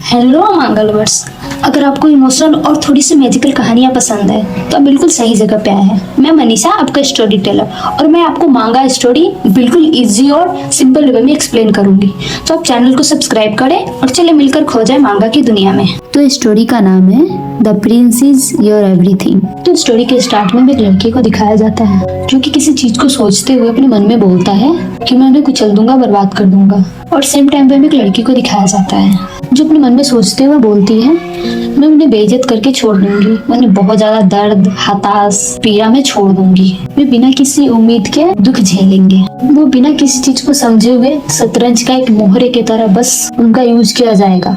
Hello मंगलवर्स। अगर आपको emotional और थोड़ी सी मैजिकल कहानियाँ पसंद है तो आप बिल्कुल सही जगह पे आए हैं। मैं मनीषा, आपका स्टोरी टेलर, और मैं आपको मांगा स्टोरी बिल्कुल इजी और सिंपल वे में एक्सप्लेन करूंगी। तो आप चैनल को सब्सक्राइब करें और चले मिलकर खो जाए मांगा की दुनिया में। तो स्टोरी का नाम है the Prince is your everything. तो स्टोरी के स्टार्ट में एक लड़के को दिखाया जाता है जो कि किसी चीज को सोचते हुए अपने मन में बोलता है कि मैं उन्हें कुचल दूंगा, बर्बाद कर दूंगा। और सेम टाइम पे एक लड़की को दिखाया जाता है जो अपने मन में सोचते हुए बोलती है मैं उन्हें बेइज्जत करके छोड़ दूंगी, उन्हें बहुत ज्यादा दर्द, हताश, पीड़ा में छोड़ दूंगी। वे बिना किसी उम्मीद के दुख झेलेंगे। वो बिना किसी चीज को समझे हुए शतरंज का एक मोहरे की तरह बस उनका यूज किया जाएगा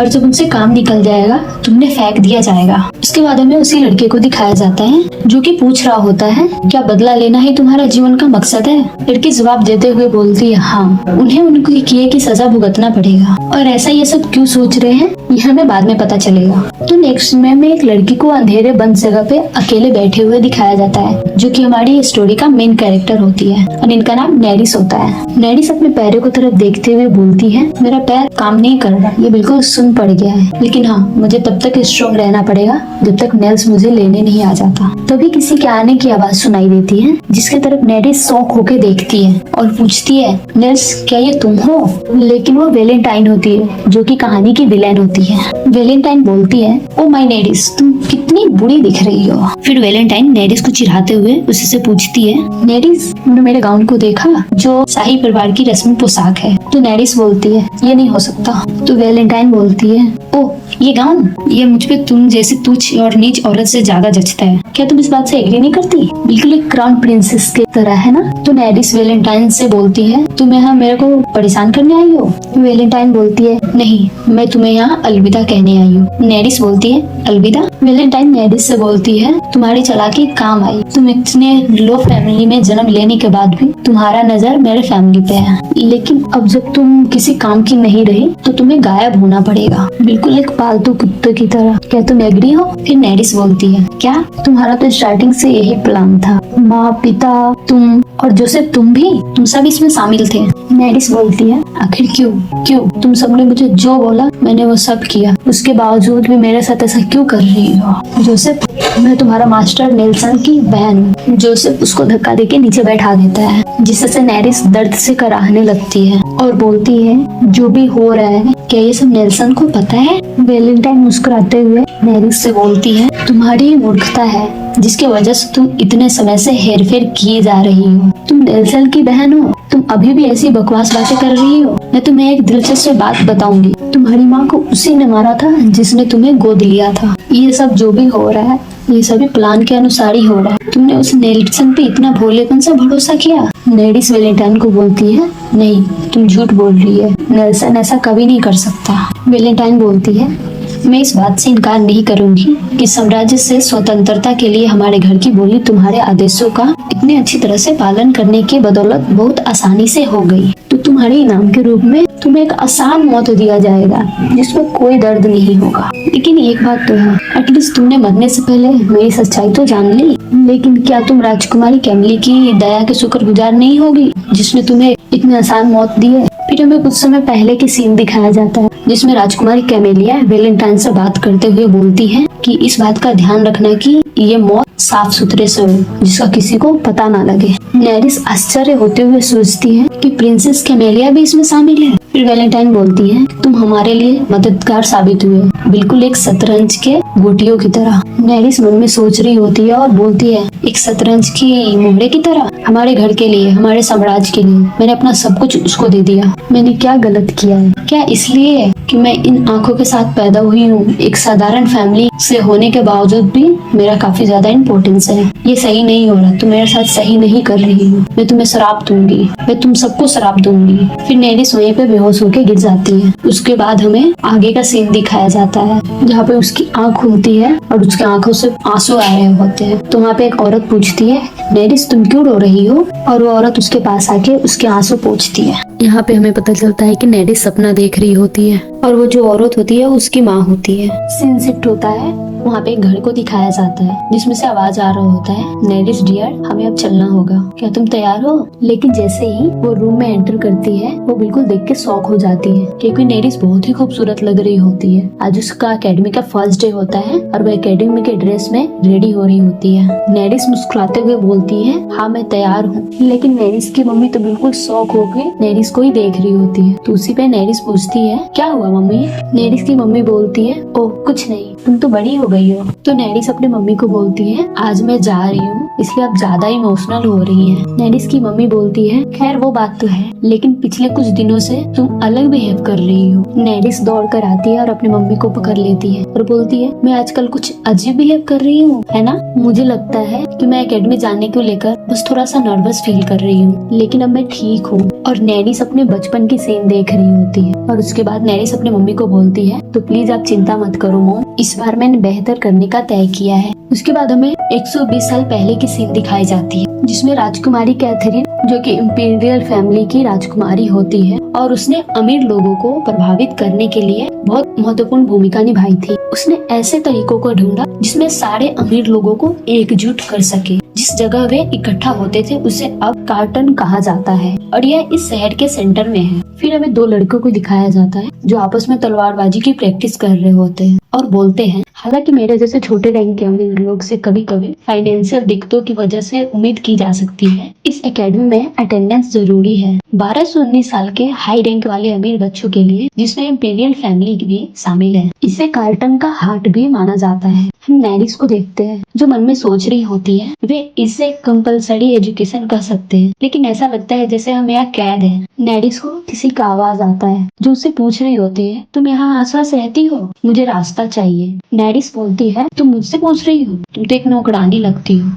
और जब उनसे काम निकल जाएगा तो उन्हें फेंक दिया जाएगा। उसके बाद हमें उसी लड़के को दिखाया जाता है जो कि पूछ रहा होता है क्या बदला लेना ही तुम्हारा जीवन का मकसद है। लड़की जवाब देते हुए बोलती है हाँ, उन्हें उनके किए की सजा भुगतना पड़ेगा। और ऐसा ये सब क्यों सोच रहे हैं ये हमें बाद में पता चलेगा। तो नेक्स्ट में एक लड़की को अंधेरे बंद जगह पे अकेले बैठे हुए दिखाया जाता है जो कि हमारी स्टोरी का मेन कैरेक्टर होती है और इनका नाम नेरिस होता है। नेरिस अपने पैरों की तरफ देखते हुए बोलती है मेरा पैर काम नहीं कर रहा, ये बिल्कुल सुन पड़ गया है, लेकिन हाँ मुझे तब तक स्ट्रॉन्ग रहना पड़ेगा जब तक नेल्स मुझे लेने नहीं आ जाता। तभी किसी के आने की आवाज सुनाई देती है जिसके तरफ नेरिस शॉक होके देखती है और पूछती है नेल्स क्या ये तुम हो? लेकिन वो वेलेंटाइन होती है जो कि कहानी की विलेन होती है। वेलेंटाइन बोलती है ओ माय नेरिस, तुम कितनी बुरी दिख रही हो। फिर वेलेंटाइन नेरिस को चिढ़ाते हुए उसी से पूछती है नेरिस तुमने मेरे गाउन को देखा जो शाही परिवार की रस्मी पोशाक है? तो नेरिस बोलती है ये नहीं हो सकता। तो वेलेंटाइन बोलती है ओ ये गाउन, ये मुझ पे तुम जैसी तुच्छ और नीच औरत से ज्यादा जचता है। क्या तुम इस बात से एग्री नहीं करती? बिल्कुल एक क्राउन प्रिंसेस की तरह है ना। तो नेरिस वेलेंटाइन से बोलती है तुम यहाँ मेरे को परेशान करने आई हो? वेलेंटाइन बोलती है नहीं, मैं तुम्हें यहाँ अलविदा कहने आई हूँ। नेरिस बोलती है अलविदा? वेलेंटाइन नेरिस से बोलती है तुम्हारी चालाकी काम आई। तुम इतने लो फैमिली में जन्म लेने के बाद भी तुम्हारा नजर मेरे फैमिली पे है, लेकिन अब जब तुम किसी काम की नहीं रही तो तुम्हें गायब होना पड़ेगा, बिल्कुल एक पालतू कुत्ते की तरह। क्या तुम एग्री हो? फिर नेरिस बोलती है क्या तुम्हारा तो स्टार्टिंग से यही प्लान था, माँ, पिता, तुम और जोसेफ, तुम सब इसमें शामिल थे। नेरिस बोलती है आखिर क्यों तुम सबने मुझे जो बोला मैंने वो सब किया, उसके बावजूद भी मेरे साथ ऐसा क्यों कर रही हो? जोसेफ मैं तुम्हारा मास्टर नेल्सन की बहन हूँ। जोसेफ उसको धक्का देके नीचे बैठा देता है जिससे नेरिस दर्द से कराहने लगती है और बोलती है जो भी हो रहा है क्या ये सब नेल्सन को पता है? वेलेंटाइन मुस्कुराते हुए नेरिस से बोलती है तुम्हारी मूर्खता है जिसकी वजह से तुम इतने समय से हेरफेर किए जा रही हो। तुम नेल्सन की बहन हो, तुम अभी भी ऐसी बकवास बातें कर रही हो। मैं तुम्हें एक दिलचस्प बात बताऊंगी, तुम्हारी माँ को उसी ने मारा था जिसने तुम्हें गोद लिया था। ये सब जो भी हो रहा है ये सभी प्लान के अनुसार ही हो रहा है। तुमने उस नेल्सन पे इतना भोलेपन से भरोसा किया। नेरिस वेलेंटाइन को बोलती है नहीं तुम झूठ बोल रही है, नेल्सन ऐसा कभी नहीं कर सकता। वेलेंटाइन बोलती है मैं इस बात से इनकार नहीं करूंगी कि साम्राज्य से स्वतंत्रता के लिए हमारे घर की बोली तुम्हारे आदेशों का इतने अच्छी तरह से पालन करने की बदौलत बहुत आसानी से हो गई। तो तुम्हारे इनाम के रूप में तुम्हें एक आसान मौत दिया जाएगा जिसमें कोई दर्द नहीं होगा। लेकिन एक बात तो है, एटलीस्ट तुमने मरने से पहले मेरी सच्चाई तो जान ली। लेकिन क्या तुम राजकुमारी कैमली की दया के शुक्रगुजार नहीं होगी जिसने तुम्हें इतनी आसान मौत दी है? फिर हमें कुछ समय पहले की सीन दिखाया जाता है जिसमें राजकुमारी कैमेलिया वेलेंटाइन से बात करते हुए बोलती है कि इस बात का ध्यान रखना कि ये मौत साफ सुथरे से हो जिसका किसी को पता ना लगे। नेरिस आश्चर्य होते हुए सोचती है कि प्रिंसेस कैमेलिया भी इसमें शामिल है। फिर वेलेंटाइन बोलती है तुम हमारे लिए मददगार साबित हुए, बिल्कुल एक शतरंज के गोटियों की तरह। नेरिस मन में सोच रही होती है और बोलती है एक शतरंज की मोहरे की तरह हमारे घर के लिए, हमारे साम्राज्य के लिए मैंने अपना सब कुछ उसको दे दिया। मैंने क्या गलत किया है? क्या इसलिए कि मैं इन आंखों के साथ पैदा हुई हूँ, एक साधारण फैमिली से होने के बावजूद भी मेरा काफी ज्यादा इम्पोर्टेंस है। ये सही नहीं हो रहा, तुम मेरे साथ सही नहीं कर रही हो, मैं तुम्हें श्राप दूंगी, मैं तुम सबको श्राप दूंगी। फिर नेरिस वहीं पे बेहोश होकर गिर जाती है। उसके बाद हमें आगे का सीन दिखाया जाता है जहाँ पे उसकी आंख खुलती है और उसकी आंखों से आंसू आ रहे होते हैं। तो वहाँ पे एक औरत पूछती है नेरिस तुम क्यों रो रही हो? और वो औरत उसके पास आके उसके आंसू पोंछती है। यहाँ पे हमें पता चलता है कि नेरिस सपना देख रही होती है और वो जो औरत होती है उसकी माँ होती है। सीन शिफ्ट होता है वहाँ पे एक घर को दिखाया जाता है जिसमें से आवाज आ रहा होता है, नेरिस डियर हमें अब चलना होगा, क्या तुम तैयार हो? लेकिन जैसे ही वो रूम में एंटर करती है वो बिल्कुल देख के शॉक हो जाती है क्योंकि नेरिस बहुत ही खूबसूरत लग रही होती है। आज उसका अकेडमी का फर्स्ट डे होता है और वो अकेडमी के ड्रेस में रेडी हो रही होती है। नेरिस मुस्कुराते हुए बोलती है, हाँ मैं तैयार हूँ। लेकिन नेरिस की मम्मी तो बिल्कुल शॉक होकर नेरिस को ही देख रही होती है। तो उसी पे नेरिस पूछती है, क्या हुआ मम्मी? नेरिस की मम्मी बोलती है, ओह कुछ नहीं, तुम तो बड़ी हो गई हो। तो नेरिस अपनी मम्मी को बोलती है, आज मैं जा रही हूँ इसलिए आप ज्यादा इमोशनल हो रही हैं। नेरिस की मम्मी बोलती है, खैर वो बात तो है, लेकिन पिछले कुछ दिनों से तुम अलग बिहेव कर रही हो। नेरिस दौड़ कर आती है और अपनी मम्मी को पकड़ लेती है और बोलती है, मैं आजकल कुछ अजीब बिहेव कर रही हूँ, है ना? मुझे लगता है कि मैं एकेडमी जाने को लेकर बस थोड़ा सा नर्वस फील कर रही हूँ, लेकिन अब मैं ठीक हूँ। और नेरिस अपने बचपन की सीन देख रही होती है और उसके बाद नेरिस अपनी मम्मी को बोलती है, तो प्लीज आप चिंता मत करो मॉम, इस बार मैंने बेहतर करने का तय किया है। उसके बाद हमें 120 साल पहले की सीन दिखाई जाती है जिसमें राजकुमारी कैथरीन, जो कि इंपीरियल फैमिली की राजकुमारी होती है और उसने अमीर लोगों को प्रभावित करने के लिए बहुत महत्वपूर्ण भूमिका निभाई थी। उसने ऐसे तरीकों को ढूंढा जिसमें सारे अमीर लोगों को एकजुट कर सके। जिस जगह वे इकट्ठा होते थे उसे अब कार्टन कहा जाता है और यह इस शहर के सेंटर में है। फिर हमें दो लड़कों को दिखाया जाता है जो आपस में तलवारबाजी की प्रैक्टिस कर रहे होते हैं और बोलते हैं, हालांकि मेरे जैसे छोटे रैंक के अमीर लोग से कभी कभी फाइनेंशियल दिक्कतों की वजह से उम्मीद की जा सकती है, इस एकेडमी में अटेंडेंस जरूरी है। 12 से 19 साल के हाई रैंक वाले अमीर बच्चों के लिए, जिसमें इंपीरियल फैमिली भी शामिल है, इसे कार्टन का हार्ट भी माना जाता है। हम नेरिस को देखते हैं जो मन में सोच रही होती है वे इसे कंपलसरी एजुकेशन कह सकते हैं, लेकिन ऐसा लगता है जैसे हम यहाँ कैद हैं। नेरिस को किसी का आवाज आता है जो उससे पूछ रही होती है, तुम यहाँ आसपास रहती हो? मुझे रास्ता चाहिए। नेरिस बोलती है, तुम मुझसे पूछ रही हो? तुम तो एक नौकरानी लगती हो,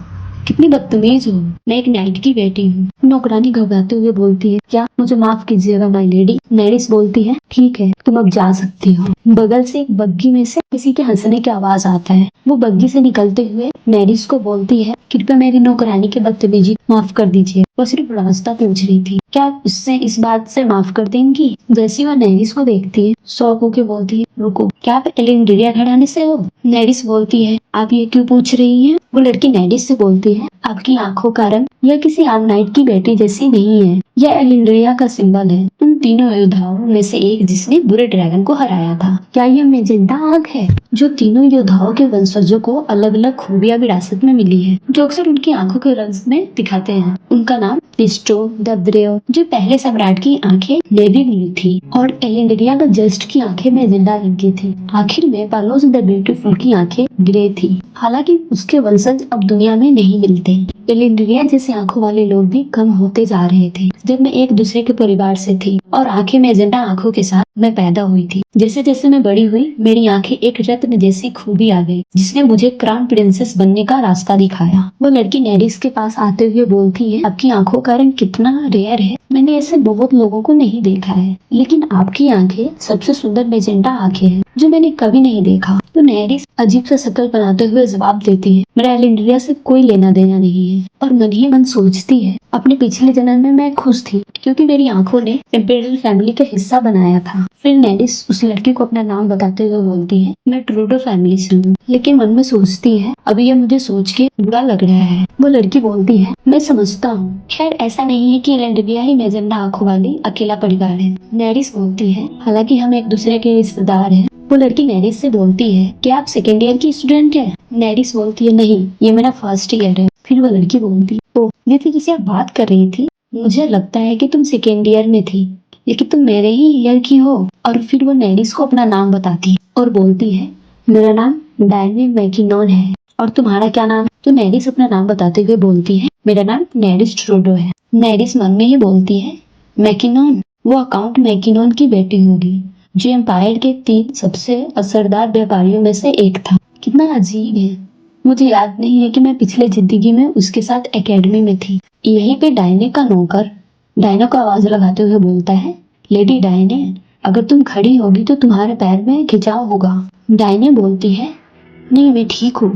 कितनी बदतमीज हो, मैं एक नाइट की बेटी हूँ। नौकरानी घबराते हुए बोलती है, क्या? मुझे माफ कीजिएगा माय लेडी। नेरिस बोलती है, ठीक है तुम अब जा सकती हो। बगल से एक बग्गी में से किसी के हंसने की आवाज आता है। वो बग्गी से निकलते हुए नेरिस को बोलती है, कृपया मेरी नौकरानी की बदतमीजी माफ कर दीजिए, वो सिर्फ रास्ता पूछ रही थी, क्या उससे इस बात से माफ कर देंगी? जैसी वह नेरिस को देखती है शौक होके बोलती है, रुको, क्या आप एलेंड्रिया घराने से हो? नेरिस बोलती है, आप ये क्यों पूछ रही हैं? वो लड़की नेरिस से बोलती है, आपकी आंखों का रंग यह किसी आम नाइट की बेटी जैसी नहीं है, यह एलेंड्रिया का सिंबल है, उन तीनों योद्धाओं में से एक जिसने बुरे ड्रैगन को हराया था। क्या यह मेजेंटा आंख है? जो तीनों योद्धाओं के वंशजों को अलग अलग खूबियां विरासत में मिली है जो अक्सर उनकी आंखों के रंग में दिखाते हैं। उनका नाम लिस्टो द ब्रेव, जो पहले सम्राट की आंखें नेवी ब्लू थी और एलेंड्रिया द जस्ट की आंखें मेजेंटा रंग की थी। आखिर में पालोस द ब्यूटीफुल की आंखें ग्रे थी। हालांकि उसके वंशज अब दुनिया में नहीं मिलते। एलेंड्रिया जैसे आंखों वाले लोग भी कम होते जा रहे थे। जब मैं एक दूसरे के परिवार से थी और आंखें मेजेंटा आंखों के साथ मैं पैदा हुई थी। जैसे जैसे मैं बड़ी हुई मेरी आंखें एक रत्न जैसी खूबी आ गई जिसने मुझे क्राउन प्रिंसेस बनने का रास्ता दिखाया। वो लड़की नेरिस के पास आते हुए बोलती है, आपकी आंखों का रंग कितना रेयर है, मैंने ऐसे बहुत लोगों को नहीं देखा है, लेकिन आपकी आंखें सबसे सुंदर मेजेंटा आंखें हैं जो मैंने कभी नहीं देखा। तो नेरिस अजीब सा शक्ल बनाते हुए जवाब देती है, मेरा एलेंड्रिया से कोई लेना देना नहीं है। और मन ही मन सोचती है, अपने पिछले जन्म में मैं खुश थी क्योंकि मेरी आंखों ने इंपीरियल फैमिली का हिस्सा बनाया था। फिर नेरिस उस लड़की को अपना नाम बताते हुए बोलती है, मैं ट्रूडो फैमिली से हूँ, लेकिन मन में सोचती है अभी यह मुझे सोच के बुरा लग रहा है। वो लड़की बोलती है, मैं समझता हूँ, खैर ऐसा नहीं है कि एलेंड्रिया ही मेजेंटा आंखों वाली अकेला परिवार है। नेरिस बोलती है, हालांकि हम एक दूसरे के रिश्तेदार हैं। वो लड़की नेरिस से बोलती है, क्या आप सेकेंड ईयर की स्टूडेंट हैं? नेरिस बोलती है, नहीं, ये मेरा फर्स्ट ईयर है। फिर वो लड़की बोलती, ओह, ये थी किसी आप बात कर रही थी, मुझे लगता है कि तुम सेकेंड ईयर में थी, लेकिन तुम मेरे ही ईयर की हो। और फिर वो नेरिस को अपना नाम बताती है और बोलती है, मेरा नाम डायने मैकिनॉन है, और तुम्हारा क्या नाम? तो नेरिस अपना नाम बताते हुए बोलती है, मेरा नाम नेरिस ट्रूडो है। नेरिस मन में ही बोलती है, मैकिनॉन, वो अकाउंट मैकिनॉन की बेटी होगी जो एम्पायर के 3 सबसे असरदार व्यापारियों में से एक था। कितना अजीब है, मुझे याद नहीं है कि मैं पिछले जिंदगी में उसके साथ एकेडमी में थी। यहीं पे डायने का नौकर डायना को आवाज लगाते हुए बोलता है, लेडी डायने, अगर तुम खड़ी होगी तो तुम्हारे पैर में खिंचाव होगा। डायने बोलती है, नहीं मैं ठीक हूँ,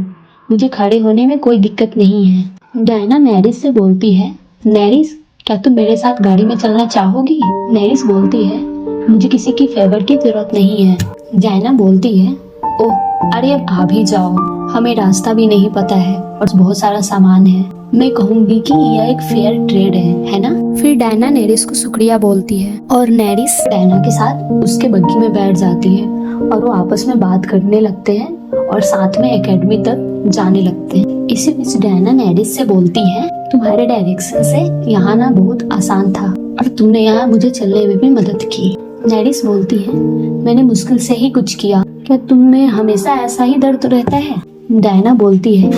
मुझे खड़े होने में कोई दिक्कत नहीं है। डायना नेरिस से बोलती है, नेरिस, क्या तुम मेरे साथ गाड़ी में चलना चाहोगी? नेरिस बोलती है, मुझे किसी की फेवर की जरूरत नहीं है। डायना बोलती है, ओह, अरे अब आ भी जाओ, हमें रास्ता भी नहीं पता है और बहुत सारा सामान है। मैं कहूँगी कि यह एक फेयर ट्रेड है ना? फिर डायना नेरिस को शुक्रिया बोलती है और नेरिस डायना के साथ उसके बग्गी में बैठ जाती है और वो आपस में बात करने लगते हैं और साथ में एकेडमी तक जाने लगते हैं। इसी बीच डायना नेरिस से बोलती है, तुम्हारे डायरेक्शन से यहाँ ना बहुत आसान था और तुमने यहाँ मुझे चलने में भी मदद की। नेरिस बोलती है, मैंने मुश्किल से ही कुछ किया, क्या तुम में हमेशा ऐसा ही दर्द रहता है? डायना बोलती है,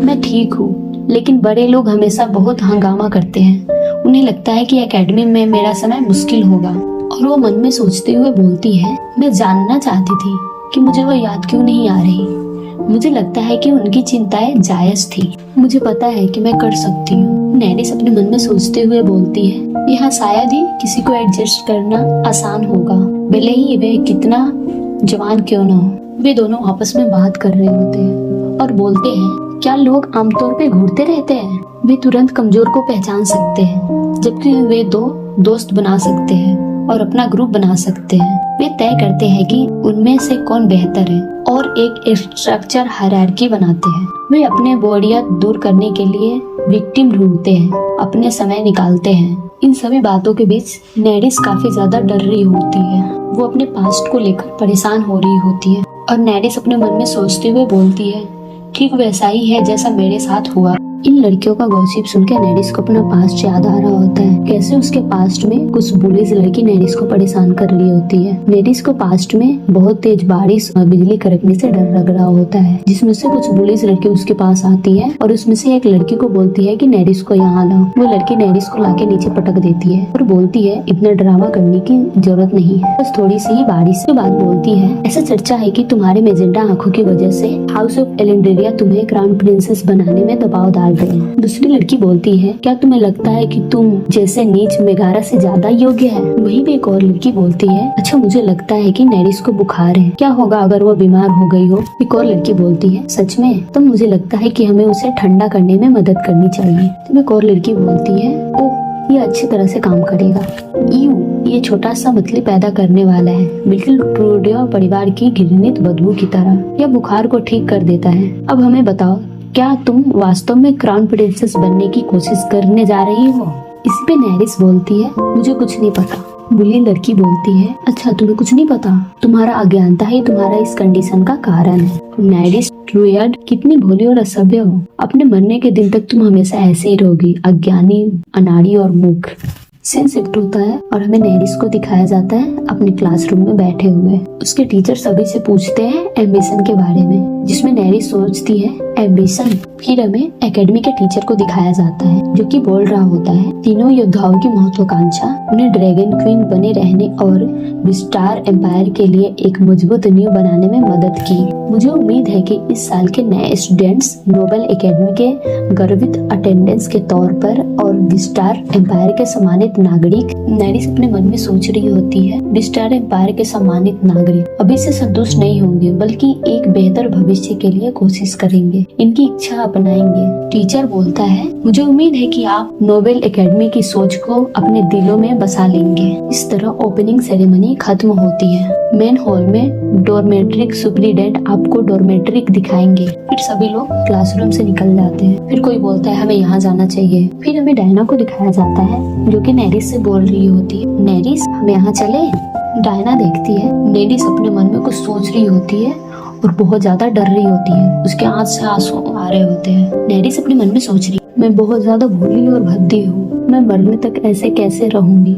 मैं ठीक हूँ, लेकिन बड़े लोग हमेशा बहुत हंगामा करते हैं। उन्हें लगता है कि एकेडमी में मेरा समय मुश्किल होगा। और वो मन में सोचते हुए बोलती है, मैं जानना चाहती थी कि मुझे वो याद क्यों नहीं आ रही। मुझे लगता है कि उनकी चिंताएं जायज थी। मुझे पता है कि मैं कर सकती हूँ। नेरिस अपने मन में सोचते हुए बोलती है, यहाँ शायद ही किसी को एडजस्ट करना आसान होगा, भले ही वे कितना जवान क्यों न हो। वे दोनों आपस में बात कर रहे होते हैं और बोलते हैं, क्या लोग आमतौर पे घूरते रहते हैं? वे तुरंत कमजोर को पहचान सकते हैं, जबकि वे दो दोस्त बना सकते हैं और अपना ग्रुप बना सकते हैं। वे तय करते हैं कि उनमें से कौन बेहतर है और एक स्ट्रक्चर हायरार्की बनाते हैं। वे अपने बोरियत दूर करने के लिए विक्टिम ढूंढते हैं, अपने समय निकालते हैं। इन सभी बातों के बीच नेरिस काफी ज्यादा डर रही होती है। वो अपने पास्ट को लेकर परेशान हो रही होती है और नेरिस अपने मन में सोचते हुए बोलती है, ठीक वैसा ही है जैसा मेरे साथ हुआ। इन लड़कियों का गॉसिप सुनकर नेरिस को अपना पास्ट याद आ रहा होता है। कैसे उसके पास्ट में कुछ बुलीज लड़की नेरिस को परेशान कर रही होती है। नेरिस को पास्ट में बहुत तेज बारिश और बिजली कड़कने से डर लग रहा होता है, जिसमें से कुछ बुलीज लड़की उसके पास आती है और उसमें से एक लड़की को बोलती है कि नेरिस को यहाँ लाओ। वो लड़की नेरिस को लाके नीचे पटक देती है और बोलती है, इतना ड्रामा करने की जरूरत नहीं है, बस थोड़ी सी ही बारिश के बाद बोलती है, ऐसा चर्चा है कि तुम्हारे मेजेंटा आंखों की वजह से हाउस ऑफ एलेंड्रिया तुम्हें क्राउन प्रिंसेस बनाने में दबाव डाल रहे हैं। दूसरी लड़की बोलती है, क्या तुम्हें लगता है कि तुम जैसे नीच मेगारा से ज्यादा योग्य है? वहीं पे एक और लड़की बोलती है, अच्छा मुझे लगता है कि नेरिस को बुखार है, क्या होगा अगर वो बीमार हो गई हो? एक और लड़की बोलती है, सच में? तो मुझे लगता है कि हमें उसे ठंडा करने में मदद करनी चाहिए। तो एक और लड़की बोलती है, ओह ये अच्छी तरह से काम करेगा। ये छोटा सा मछली पैदा करने वाला है, बिल्कुल ट्रूडियो परिवार की घृणित बदबू की तरह। यह बुखार को ठीक कर देता है। अब हमें बताओ, क्या तुम वास्तव में क्राउन प्रिंसेस बनने की कोशिश करने जा रही हो? इस पे नेरिस बोलती है, मुझे कुछ नहीं पता। बुली लड़की बोलती है, अच्छा तुम्हें कुछ नहीं पता? तुम्हारा अज्ञानता ही तुम्हारा इस कंडीशन का कारण है। नेरिस ट्रूयार्ड, कितनी भोली और असभ्य हो। अपने मरने के दिन तक तुम हमेशा ऐसे ही रहोगी, अज्ञानी, अनाड़ी और मूर्ख। सीन शिफ्ट होता है और हमें नेरिस को दिखाया जाता है अपने क्लासरूम में बैठे हुए। उसके टीचर सभी से पूछते हैं एम्बिशन के बारे में, जिसमें नेरिस सोचती है एम्बिशन। फिर हमें एकेडमी के टीचर को दिखाया जाता है जो कि बोल रहा होता है, तीनों योद्धाओं की महत्वाकांक्षा उन्हें ड्रैगन क्वीन बने रहने और विस्टार एम्पायर के लिए एक मजबूत नींव बनाने में मदद की। मुझे उम्मीद है कि इस साल के नए स्टूडेंट्स नोबल एकेडमी के गर्वित अटेंडेंस के तौर पर और विस्टार एम्पायर के सम्मानित नागरिक। नेरिस अपने मन में सोच रही होती है, विस्टार एम्पायर के सम्मानित नागरिक अभी से संतुष्ट नहीं होंगे, बल्कि एक बेहतर भविष्य के लिए कोशिश करेंगे, इनकी इच्छा अपनाएंगे। टीचर बोलता है, मुझे उम्मीद है कि आप नोबेल एकेडमी की सोच को अपने दिलों में बसा लेंगे। इस तरह ओपनिंग सेरेमनी खत्म होती है। मेन हॉल में डॉर्मेट्रिक सुपरिटेंडेंट आपको डॉर्मेट्रिक दिखाएंगे। फिर सभी लोग क्लासरूम से निकल जाते हैं। फिर कोई बोलता है हमें यहाँ जाना चाहिए। फिर हमें डायना को दिखाया जाता है जो कि नेरिस से बोल रही होती है, नेरिस हम यहाँ चले? डायना देखती है नेरिस अपने मन में कुछ सोच रही होती है और बहुत ज्यादा डर रही होती है। उसके आंख से आंसू आ रहे होते हैं। नेरिस अपने मन में सोच रही, मैं बहुत ज्यादा भोली और भद्दी हूँ, मैं मरने तक ऐसे कैसे रहूंगी,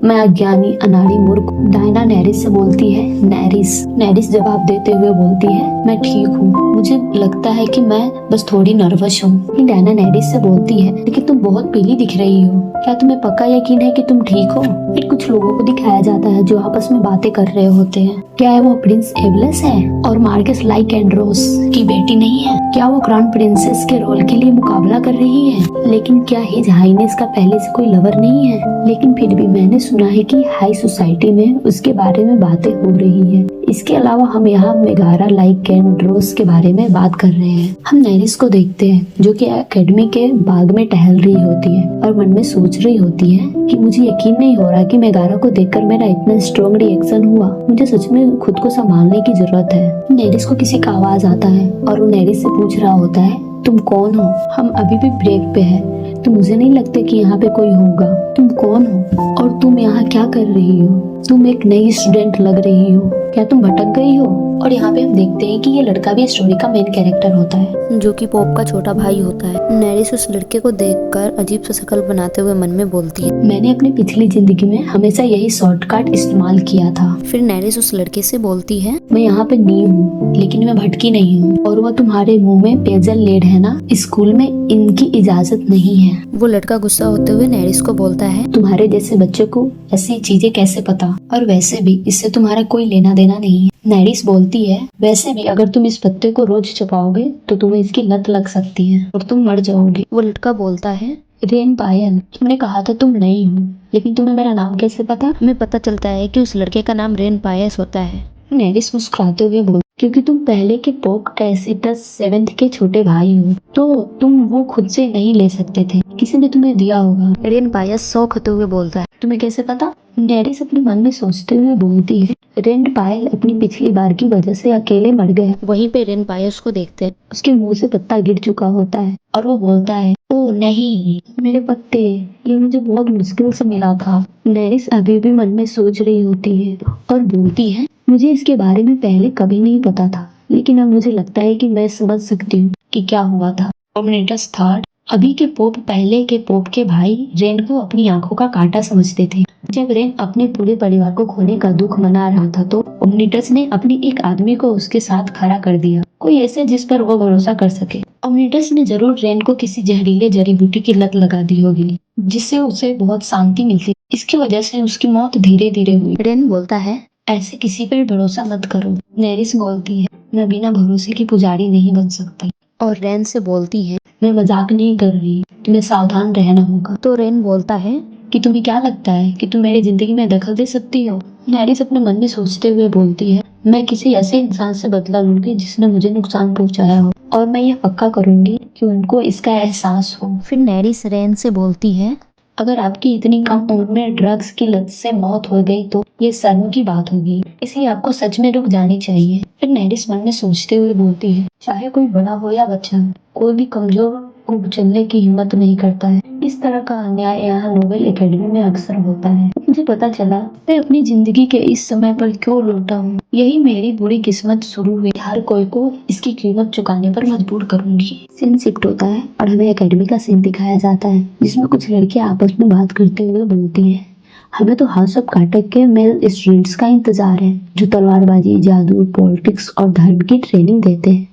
मैं अज्ञानी, अनाड़ी, मूर्ख। डायना नेरिस से बोलती है, नेरिस जवाब देते हुए बोलती है, मैं ठीक हूँ, मुझे लगता है कि मैं बस थोड़ी नर्वस हूँ। डायना नेरिस से बोलती है, लेकिन तुम बहुत पीली दिख रही हो, क्या तुम्हें पक्का यकीन है कि तुम ठीक हो? फिर कुछ लोगों को दिखाया जाता है जो आपस में बातें कर रहे होते हैं। क्या है वो प्रिंस एबलस है और मार्कस लाइकेंड्रोस की बेटी नहीं है? क्या वो क्राउन प्रिंसेस के रोल के लिए मुकाबला कर रही है? लेकिन क्या हिज हाइनेस का पहले से कोई लवर नहीं है? लेकिन फिर भी मैंने सुना है कि हाई सोसाइटी में उसके बारे में बातें हो रही है। इसके अलावा हम यहाँ मेगारा लाइकेंड्रोस के बारे में बात कर रहे हैं। हम नेरिस को देखते हैं जो कि एकेडमी के बाग में टहल रही होती है और मन में सोच रही होती है कि मुझे यकीन नहीं हो रहा कि मेगारा को देखकर मेरा इतना स्ट्रॉन्ग रिएक्शन हुआ। मुझे सच में खुद को संभालने की जरूरत है। नेरिस को किसी का आवाज आता है और वो नेरिस से पूछ रहा होता है, तुम कौन हो? हम अभी भी ब्रेक पे हैं तो मुझे नहीं लगता कि यहाँ पे कोई होगा। तुम कौन हो और तुम यहाँ क्या कर रही हो? तुम एक नई स्टूडेंट लग रही हो, क्या तुम भटक गई हो? और यहाँ पे हम देखते हैं कि ये लड़का भी स्टोरी का मेन कैरेक्टर होता है जो कि पॉप का छोटा भाई होता है। नेरिस उस लड़के को देखकर अजीब सा शक्ल बनाते हुए मन में बोलती है, मैंने अपनी पिछली जिंदगी में हमेशा यही शॉर्टकट इस्तेमाल किया था। फिर नेरिस उस लड़के से बोलती है, मैं यहाँ पे न्यू हूँ लेकिन मैं भटकी नहीं हूँ और वो तुम्हारे मुंह में पेजल लेड है ना, स्कूल में इनकी इजाजत नहीं है। वो लड़का गुस्सा होते हुए नेरिस को बोलता है, तुम्हारे जैसे बच्चों को ऐसी चीजें कैसे पता, और वैसे भी इससे तुम्हारा कोई लेना देना नहीं है। नेरिस बोलती है, वैसे भी अगर तुम इस पत्ते को रोज चबाओगे तो तुम्हें इसकी लत लग सकती है और तुम मर जाओगे। वो लड़का बोलता है, रेन पायल, तुमने कहा था तुम नई हो लेकिन तुम्हें मेरा नाम कैसे पता? हमें पता चलता है कि उस लड़के का नाम रेन पायस होता है। नेरिस मुस्कुराते हुए बोल, क्योंकि तुम पहले के पोप टैसिटस 7th के छोटे भाई हो तो तुम वो खुद से नहीं ले सकते थे, किसी ने तुम्हें दिया होगा। रेन पायस शौक होते हुए बोलता है, तुम्हें कैसे पता? नेरिस अपने मन में सोचते हुए बोलती है, रेन पायल अपनी पिछली बार की वजह से अकेले मर गए। वहीं पे रेन पायस को देखते हैं, उसके मुंह से पत्ता गिर चुका होता है और वो बोलता है, ओ नहीं मेरे पत्ते, ये मुझे बहुत मुश्किल से मिला था। नेरिस अभी भी मन में सोच रही होती है और बोलती है, मुझे इसके बारे में पहले कभी नहीं पता था लेकिन अब मुझे लगता है कि मैं समझ सकती हूँ कि क्या हुआ था। ओमनिटस थर्ड, अभी के पोप पहले के पोप के भाई रेन को अपनी आंखों का कांटा समझते थे। जब रेन अपने पूरे परिवार को खोने का दुख मना रहा था तो ओमनिटस ने अपनी एक आदमी को उसके साथ खड़ा कर दिया, कोई ऐसे जिस पर वो भरोसा कर सके। ओमनिटस ने जरूर रेन को किसी जहरीले जड़ी बूटी की लत लगा दी होगी जिससे उसे बहुत शांति मिलती, इसकी वजह से उसकी मौत धीरे धीरे हुई। रेन बोलता है, ऐसे किसी पर भरोसा मत करो। नेरिस बोलती है, मैं बिना भरोसे की पुजारी नहीं बन सकती। और रेन से बोलती है, मैं मजाक नहीं कर रही, तुम्हें सावधान रहना होगा। तो रेन बोलता है कि तुम्हें क्या लगता है कि तुम मेरी जिंदगी में दखल दे सकती हो? नेरिस अपने मन में सोचते हुए बोलती है, मैं किसी ऐसे इंसान से बदला लूंगी जिसने मुझे नुकसान पहुंचाया हो और मैं यह पक्का करूंगी कि उनको इसका एहसास हो। फिर नेरिस रेन से बोलती है, अगर आपकी इतनी कम उम्र में ड्रग्स की लत से मौत हो गई तो ये शर्म की बात होगी, इसलिए आपको सच में रुक जानी चाहिए। फिर नेरिस मन में सोचते हुए बोलती है, चाहे कोई बड़ा हो या बच्चा, कोई भी कमजोर को चलने की हिम्मत नहीं करता है। इस तरह का अन्याय यहाँ नोबेल एकेडमी में अक्सर होता है। मुझे पता चला मैं अपनी जिंदगी के इस समय पर क्यों लौटा हूँ, यही मेरी बुरी किस्मत शुरू हुई। हर कोई को इसकी कीमत चुकाने पर मजबूर करूंगी। सीन शिफ्ट होता है और हमें एकेडमी का सीन दिखाया जाता है जिसमें कुछ लड़कियां आपस में बात करते हुए बोलती है, हमें तो हाउस ऑफ कार्टर के मेल स्टूडेंट्स का इंतजार है जो तलवारबाजी, जादू, पॉलिटिक्स और धर्म की ट्रेनिंग देते हैं।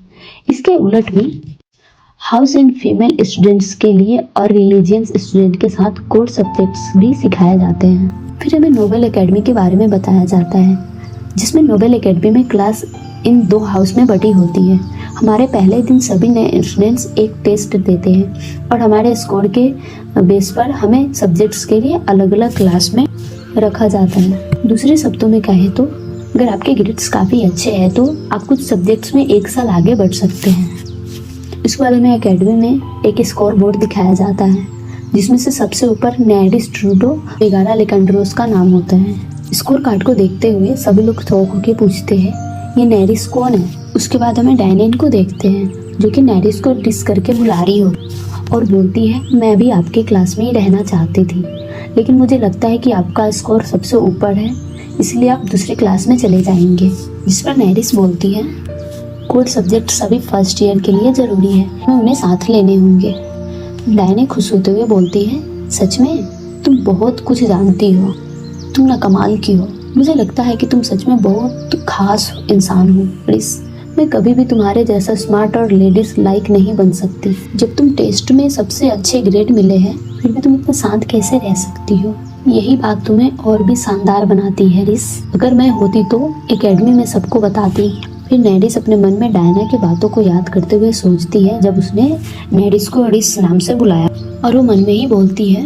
इसके उलट भी हाउस एंड फीमेल स्टूडेंट्स के लिए और रिलीजियस स्टूडेंट के साथ कोर सब्जेक्ट्स भी सिखाए जाते हैं। फिर हमें नोबेल एकेडमी के बारे में बताया जाता है जिसमें नोबेल एकेडमी में क्लास इन 2 हाउस में बटी होती है। हमारे पहले दिन सभी नए स्टूडेंट्स एक टेस्ट देते हैं और हमारे स्कोर के बेस पर हमें सब्जेक्ट्स के लिए अलग अलग क्लास में रखा जाता है। दूसरे शब्दों में कहें तो अगर आपके ग्रेड्स काफ़ी अच्छे हैं तो आप कुछ सब्जेक्ट्स में 1 साल आगे बढ़ सकते हैं। इसके बाद में एकेडमी में एक स्कोर बोर्ड दिखाया जाता है जिसमें से सबसे ऊपर नेरिस ट्रूडो मेगारा लेकेंड्रोस का नाम होता है। स्कोर कार्ड को देखते हुए सभी लोग थोक होकर पूछते हैं, ये नेरिस कौन है? उसके बाद हमें डायनेन को देखते हैं जो कि नेरिस को डिस करके बुला रही हो और बोलती है, मैं भी आपके क्लास में ही रहना चाहती थी लेकिन मुझे लगता है कि आपका स्कोर सबसे ऊपर है इसलिए आप दूसरी क्लास में चले जाएंगे। जिस पर नेरिस बोलती है, कोर सब्जेक्ट सभी फर्स्ट ईयर के लिए जरूरी है, हमें उन्हें साथ लेने होंगे। डायने खुश होते हुए बोलती है, सच में तुम बहुत कुछ जानती हो, तुम ना कमाल की हो, मुझे लगता है कि तुम सच में बहुत खास इंसान हो रिस। मैं कभी भी तुम्हारे जैसा स्मार्ट और लेडीज लाइक नहीं बन सकती। जब तुम टेस्ट में सबसे अच्छे ग्रेड मिले हैं फिर भी तुम इतना शांत कैसे रह सकती हो? यही बात तुम्हें और भी शानदार बनाती है रिस। अगर मैं होती तो एकेडमी में सबको बताती। फिर नेरिस अपने मन में डायना की बातों को याद करते हुए सोचती है जब उसने नेरिस को रिस नाम से बुलाया और वो मन में ही बोलती है,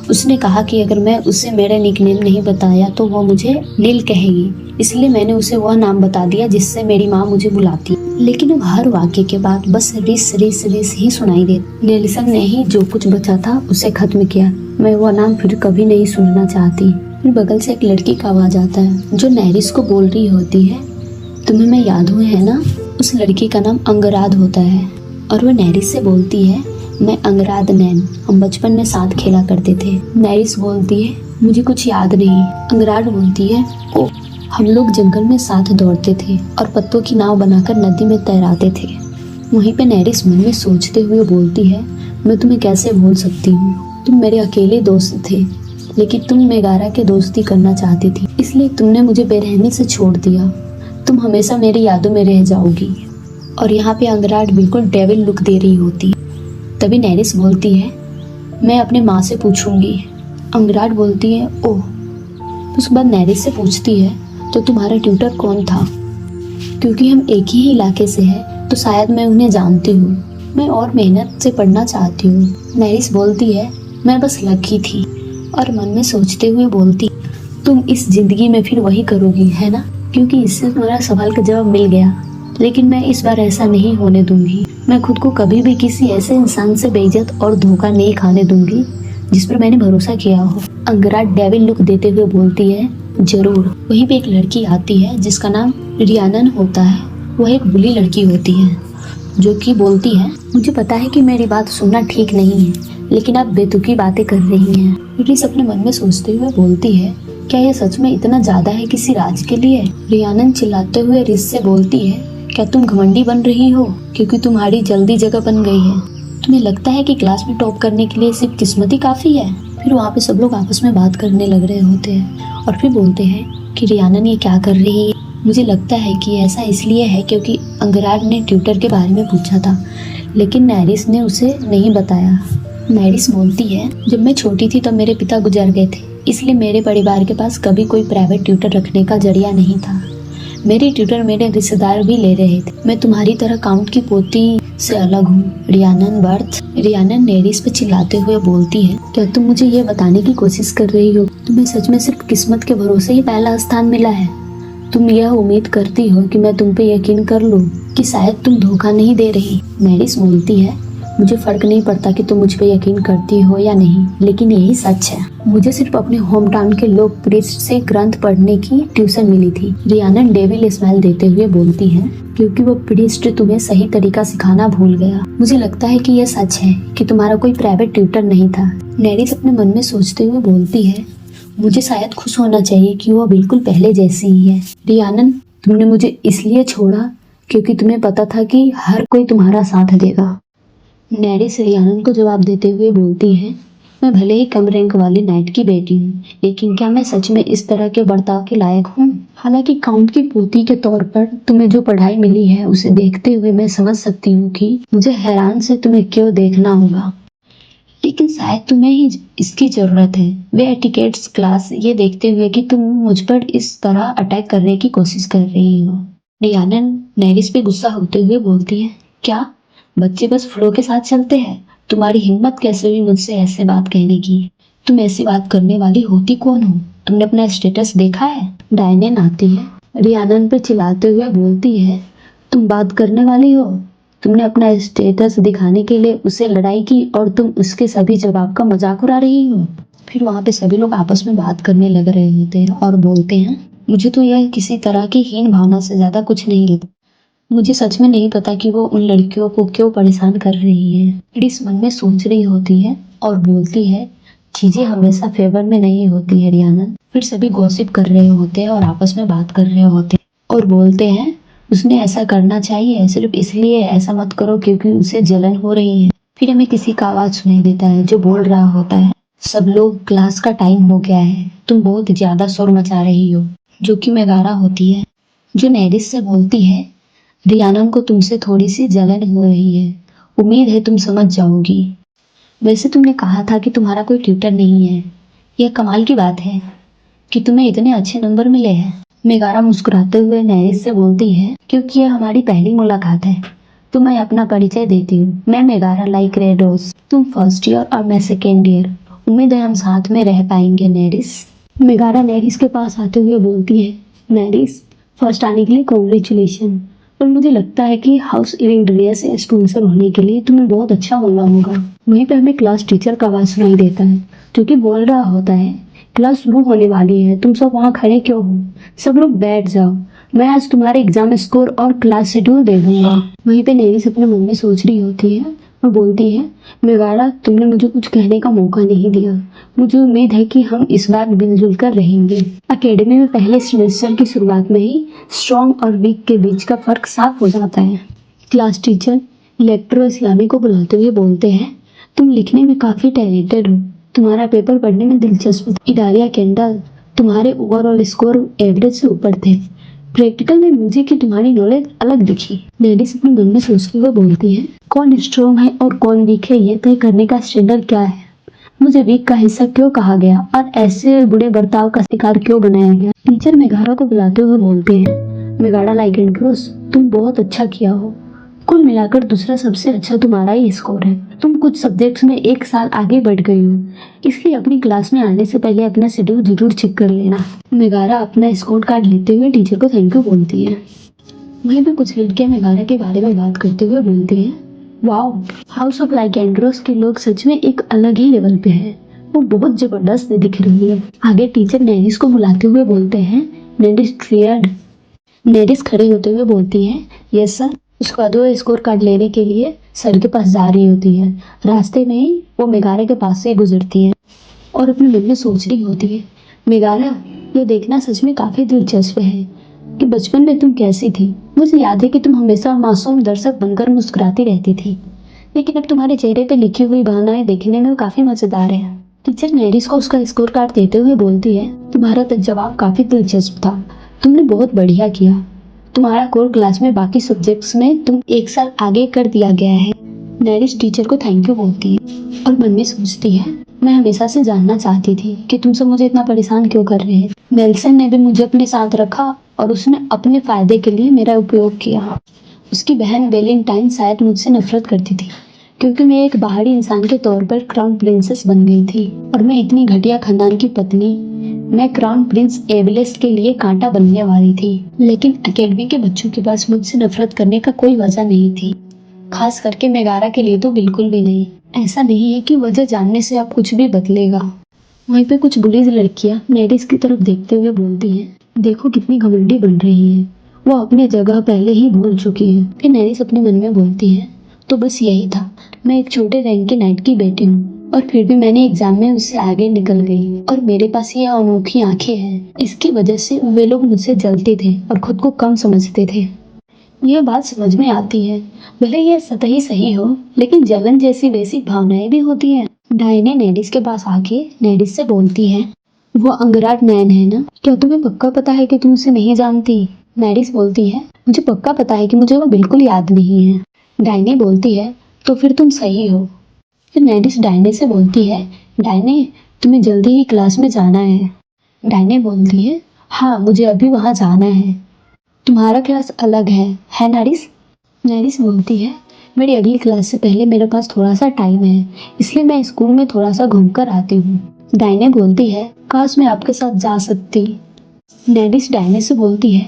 उसने कहा कि अगर मैं उसे मेरा निकनेम नहीं बताया तो वो मुझे नील कहेगी, इसलिए मैंने उसे वह नाम बता दिया जिससे मेरी माँ मुझे बुलाती। लेकिन अब हर वाक्य के बाद बस रिस रिस रिस ही सुनाई दे। नेल्सन ने ही जो कुछ बचा था उसे खत्म किया। मैं वह नाम फिर कभी नहीं सुनना चाहती। फिर बगल से एक लड़की का आवाज आता है जो नैरिस को बोल रही होती है, तुम्हें मैं याद हुए है ना। उस लड़की का नाम अंगराद होता है और वह नैरिस से बोलती है, मैं अंगराद नैन, हम बचपन में साथ खेला करते थे। नैरिस बोलती है, मुझे कुछ याद नहीं। अंगराड बोलती है, ओ, हम लोग जंगल में साथ दौड़ते थे और पत्तों की नाव बनाकर नदी में तैराते थे। वहीं पे नैरिस मन में सोचते हुए बोलती है, मैं तुम्हें कैसे भूल सकती हूँ, तुम मेरे अकेले दोस्त थे, लेकिन तुम मेगारा के दोस्ती करना चाहती थी, इसलिए तुमने मुझे बेरहमी से छोड़ दिया। तुम हमेशा मेरी यादों में रह जाओगी। और यहाँ पे अंगराड बिल्कुल डेविल लुक दे रही होती। तभी नैरिस बोलती है, मैं अपने माँ से पूछूंगी। अंगराड बोलती है, ओह। उसके बाद नैरिस से पूछती है, तो तुम्हारा ट्यूटर कौन था? क्योंकि हम एक ही इलाके से हैं तो शायद मैं उन्हें जानती हूँ। मैं और मेहनत से पढ़ना चाहती हूँ। नैरिस बोलती है, मैं बस लकी थी। और मन में सोचते हुए बोलती, तुम इस जिंदगी में फिर वही करोगी है ना, क्योंकि इससे तुम्हारा सवाल का जवाब मिल गया। लेकिन मैं इस बार ऐसा नहीं होने दूंगी। मैं खुद को कभी भी किसी ऐसे इंसान से बेइज्जत और धोखा नहीं खाने दूंगी जिस पर मैंने भरोसा किया हो। अंगराड डेविल लुक देते हुए बोलती है, जरूर। वहीं पे एक लड़की आती है जिसका नाम रियानन होता है। वह एक बुरी लड़की होती है जो कि बोलती है, मुझे पता है कि मेरी बात सुनना ठीक नहीं है, लेकिन आप बेतुकी बातें कर रही हैं। रिस अपने मन में सोचते हुए बोलती है, क्या यह सच में इतना ज्यादा है किसी राज के लिए? रियानन चिल्लाते हुए रिस से बोलती है, क्या तुम घमंडी बन रही हो क्योंकि तुम्हारी जल्दी जगह बन गई है? तुम्हें लगता है कि क्लास में टॉप करने के लिए सिर्फ किस्मत ही काफी है? फिर वहाँ पे सब लोग आपस में बात करने लग रहे होते हैं और फिर बोलते हैं कि रियानन ये क्या कर रही है। मुझे लगता है कि ऐसा इसलिए है क्योंकि अंगराड ने ट्यूटर के बारे में पूछा था, लेकिन नैरिस ने उसे नहीं बताया। नैरिस बोलती है, जब मैं छोटी थी तब मेरे पिता गुजर गए थे, इसलिए मेरे परिवार के पास कभी कोई प्राइवेट ट्यूटर रखने का जरिया नहीं था। मेरे ट्यूटर मेरे रिश्तेदार भी ले रहे थे। मैं तुम्हारी तरह काउंट की पोती से अलग हूँ। रियानन बर्थ। रियानन नैरिस पे चिल्लाते हुए बोलती है, क्या तुम मुझे ये बताने की कोशिश कर रही हो तुम्हें सच में सिर्फ किस्मत के भरोसे ही पहला स्थान मिला है? तुम यह उम्मीद करती हो कि मैं तुम पे यकीन कर लूं कि शायद तुम धोखा नहीं दे रही? नैरिस बोलती है, मुझे फर्क नहीं पड़ता कि तुम मुझ पे यकीन करती हो या नहीं, लेकिन यही सच है। मुझे सिर्फ अपने होम टाउन के लोग प्रीस्ट से ग्रंथ पढ़ने की ट्यूशन मिली थी। रियानन डेविल स्माइल देते हुए बोलती है, क्योंकि वो प्रीस्ट तुम्हें सही तरीका सिखाना भूल गया। मुझे लगता है कि यह सच है कि तुम्हारा कोई प्राइवेट ट्यूटर नहीं था। नैरिस अपने मन में सोचते हुए बोलती है, मुझे शायद खुश होना चाहिए कि वो बिल्कुल पहले जैसी ही है। रियानन, तुमने मुझे इसलिए छोड़ा क्योंकि तुम्हें पता था कि हर कोई तुम्हारा साथ देगा। नैरिस रियानन को जवाब देते हुए बोलती है, मैं भले ही कम रैंक वाली नाइट की बेटी हूँ, लेकिन क्या मैं सच में इस तरह के बर्ताव के लायक हूँ? हालांकि काउंट की पोती के तौर पर तुम्हें जो पढ़ाई मिली है उसे देखते हुए मैं समझ सकती हूँ कि मुझे हैरान से तुम्हें क्यों देखना होगा, लेकिन शायद तुम्हें ही इसकी जरूरत है। वे एटिकेट्स क्लास ये देखते हुए कि तुम मुझ पर इस तरह अटैक करने की कोशिश कर रही हो। रियानन नैरिस पे गुस्सा होते हुए बोलती है, क्या बच्चे बस फ्लो के साथ चलते हैं? तुम्हारी हिम्मत कैसे हुई मुझसे ऐसे बात कहने की? तुम ऐसी बात करने वाली होती कौन हो? तुमने अपना स्टेटस देखा है? डायनेन आती है। रियानन पे चिल्लाते हुए बोलती है, तुम बात करने वाली हो? तुमने अपना स्टेटस दिखाने के लिए उसे लड़ाई की और तुम उसके सभी जवाब का मजाक उड़ा रही हो। फिर वहाँ पे सभी लोग आपस में बात करने लग रहे होते हैं और बोलते हैं, मुझे तो यह किसी तरह की हीन भावना से ज्यादा कुछ नहीं लगता। मुझे सच में नहीं पता कि वो उन लड़कियों को क्यों परेशान कर रही है। एडिस मन में सोच रही होती है और बोलती है, चीजें हमेशा फेवर में नहीं होती है रियानन। फिर सभी गॉसिप कर रहे होते हैं और आपस में बात कर रहे होते हैं और बोलते हैं, उसने ऐसा करना चाहिए, सिर्फ इसलिए ऐसा मत करो क्योंकि उसे जलन हो रही है। फिर हमें किसी का आवाज सुनाई देता है जो बोल रहा होता है, सब लोग, क्लास का टाइम हो गया है, तुम बहुत ज्यादा शोर मचा रही हो। जो कि मेगारा होती है जो नैरिस से बोलती है, रियानन को तुमसे थोड़ी सी जलन हो रही है, उम्मीद है तुम समझ जाओगी। वैसे तुमने कहा था कि तुम्हारा कोई ट्यूटर नहीं है, यह कमाल की बात है कि तुम्हें इतने अच्छे नंबर मिले हैं। मेगारा मुस्कुराते हुए नैरिस से बोलती है, क्योंकि यह हमारी पहली मुलाकात है तो मैं अपना परिचय देती हूँ। मैं मेगारा लाइक रेड रोज। तुम फर्स्ट ईयर और मैं सेकेंड ईयर उम्मीद है हम साथ में रह पाएंगे नेरिस। मेगारा नेरिस के पास आते हुए बोलती है, नेरिस फर्स्ट आने के लिए कॉन्ग्रेचुलेशन, पर मुझे लगता है कि हाउस इवेंट से स्पॉन्सर होने के लिए तुम्हें बहुत अच्छा होना होगा। वहीं पे हमें क्लास टीचर का आवाज सुनाई देता है जो कि बोल रहा होता है, क्लास शुरू होने वाली है, तुम सब वहाँ खड़े क्यों हो, सब लोग बैठ जाओ, मैं आज तुम्हारे एग्जाम स्कोर और क्लास शेड्यूल दे दूंगा। वहीं पे नेरिस अपने मन में सोच रही होती है और बोलती है, मेगारा तुमने मुझे कुछ कहने का मौका नहीं दिया, मुझे उम्मीद है कि हम इस बार मिलजुल कर रहेंगे। अकेडमी में पहले सेमेस्टर की शुरुआत में ही स्ट्रॉन्ग और वीक के बीच का फर्क साफ हो जाता है। क्लास टीचर इलेक्ट्रो इस्लामी को बुलाते हुए बोलते हैं, तुम लिखने में काफी टैलेंटेड हो, तुम्हारा पेपर पढ़ने में दिलचस्प था। इडालिया केंडल तुम्हारे ओवरऑल स्कोर एवरेज से ऊपर थे, प्रैक्टिकल में मुझे कि तुम्हारी नॉलेज अलग दिखी। लेडीज अपने मन में सोचते हुए बोलती है, कौन स्ट्रॉन्ग है और कौन वीक है ये तय करने का स्टैंडर्ड क्या है, मुझे वीक का हिस्सा क्यों कहा गया और ऐसे बुरे बर्ताव का शिकार क्यों बनाया गया। टीचर मेगारा को बुलाते हुए बोलते हैं, मेगारा लाइकेंड्रोस तुम बहुत अच्छा किया हो, कुल मिलाकर दूसरा सबसे अच्छा तुम्हारा ही स्कोर है, तुम कुछ सब्जेक्ट्स में 1 साल आगे बढ़ गई हो, इसलिए अपनी क्लास में आने से पहले अपना शेड्यूल जरूर चेक कर लेना। मेगारा अपना स्कोर कार्ड लेते हुए टीचर को थैंक यू बोलती है। वहीं पे कुछ लड़कियां मेगारा के बारे में बात करते हुए बोलती हैं, वाओ हाउस ऑफ लाइकेंड्रोस के लोग सच में एक अलग ही लेवल पे हैं, वो बहुत जबरदस्त दिख रही है। आगे टीचर नेरिस को बुलाते हुए बोलते हैं, नेरिस क्लियर्ड। नेरिस खड़े होते हुए बोलती है, यस सर। उसका 2 स्कोर कार्ड लेने के लिए सर के पास जा रही होती है। रास्ते में ही वो मेगारा के पास से गुजरती है और अपने मन में सोच रही होती है, मेगारा ये देखना सच में काफी दिलचस्प है कि बचपन में तुम कैसी थी। मुझे याद है कि तुम हमेशा मासूम दर्शक बनकर मुस्कुराती रहती थी, लेकिन अब तुम्हारे चेहरे पे लिखी हुई भावनाएं देखने में काफी मजेदार है। टीचर नेरिस को उसका स्कोर कार्ड देते हुए बोलती है, तुम्हारा जवाब काफी दिलचस्प था, तुमने बहुत बढ़िया किया, तुम्हारा कोर क्लास में बाकी सब्जेक्ट्स में तुम 1 साल आगे कर दिया गया है। नेरिस टीचर को थैंक यू बोलती है और मन में सोचती है, मैं हमेशा से जानना चाहती थी कि तुम सब मुझे इतना परेशान क्यों कर रहे हैं। नेल्सन ने भी मुझे अपने साथ रखा और उसने अपने फायदे के लिए मेरा उपयोग किया। उसकी बहन वेलेंटाइन शायद मुझसे नफरत करती थी क्योंकि मैं एक बाहरी इंसान के तौर पर क्राउन प्रिंसेस बन गई थी और मैं इतनी घटिया खानदान की पत्नी, मैं क्राउन प्रिंस एबलेस्ट के लिए कांटा बनने वाली थी। लेकिन अकेडमी के बच्चों के पास मुझसे नफरत करने का कोई वजह नहीं थी, खास करके मेगारा के लिए तो बिल्कुल भी नहीं। ऐसा नहीं है कि वजह जानने से अब कुछ भी बदलेगा। वहीं पे कुछ बुलीज लड़कियां नेरिस की तरफ देखते हुए बोलती हैं, देखो कितनी घमंडी बन रही है, वो अपनी जगह पहले ही भूल चुकी है। फिर नेरिस अपने मन में बोलती है, तो बस यही था, मैं एक छोटे रैंक की नाइट की बेटी हूँ और फिर भी मैंने एग्जाम में उससे आगे निकल गई और मेरे पास ये अनोखी आंखें हैं। इसकी वजह से वे लोग मुझसे जलते थे और खुद को कम समझते थे। यह बात समझ में आती है, भले यह सतही सही हो, लेकिन जलन जैसी बेसिक भावनाएं भी होती हैं। डायने नेरिस के पास आके नेरिस से बोलती है, वो अंगराट नैन है ना, क्या तुम्हें पक्का पता है कि तुम उसे नहीं जानती। नेरिस बोलती है, मुझे पक्का पता है कि मुझे वो बिल्कुल याद नहीं है। डायने बोलती है, तो फिर तुम सही हो। फिर नेरिस डायने से बोलती है, डायने तुम्हें जल्दी ही क्लास में जाना है। डायने बोलती है, हाँ मुझे अभी वहाँ जाना है, तुम्हारा क्लास अलग है नेरिस। नेरिस बोलती है, मेरी अगली क्लास से पहले मेरे पास थोड़ा सा टाइम है, इसलिए मैं स्कूल में थोड़ा सा घूम कर आती हूँ। डायने बोलती है, काश मैं आपके साथ जा सकती। नेरिस डायने से बोलती है,